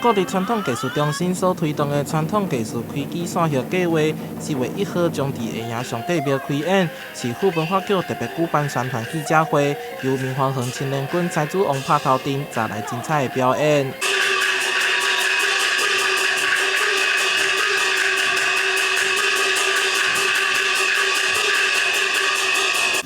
国立传统艺术中心所推动的传统艺术开机线叶计划，4月1号将伫下营上帝庙开演，市府文化局特别举办宣传记者会，由明华园青年军才子王拍头阵，带来精彩的表演。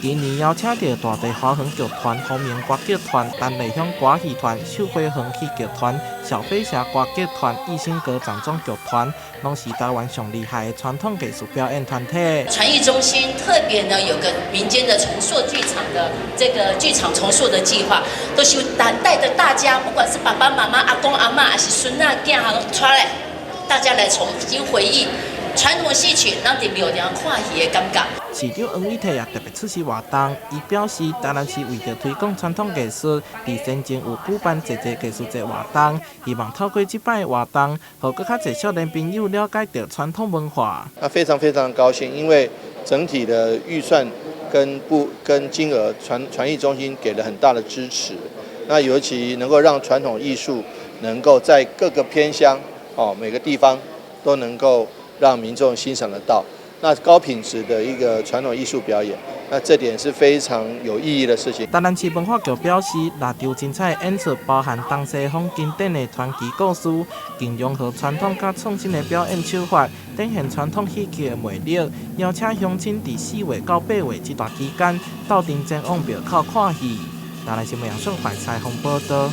今年邀请到大地花园剧团、红棉歌剧团、丹内乡歌戏团、秀花园戏剧团、小飞侠歌剧团、艺兴阁掌中剧团，拢是台湾上厉害的传统艺术表演团体。传艺中心特别呢有个民间的重塑剧场的这个剧场重塑的计划，都是带着大家，不管是爸爸妈妈、阿公阿嬷，还是孙仔囝哈，带来大家来重新回忆传统戏曲，咱伫庙埕看戏的感觉。市长黄伟泰也特别出席活动，伊表示，台南市为着推广传统艺术，伫先前有举办侪艺术节活动，希望透过这摆活动，互更较侪少年朋友了解到传统文化。非常高兴，因为整体的预算跟金额，传艺中心给了很大的支持。那尤其能够让传统艺术能够在各个偏乡每个地方都能够让民众欣赏得到。那高品质的一个传统艺术表演，那这点是非常有意义的事情。台南市文化局表示，6场精彩演出包含东西方经典的传奇故事，并融合传统甲创新的表演手法，展现传统戏剧的魅力。邀请乡亲伫4月到8月这段期间，到阵前往庙口看戏。台南新闻杨顺怀采访报道。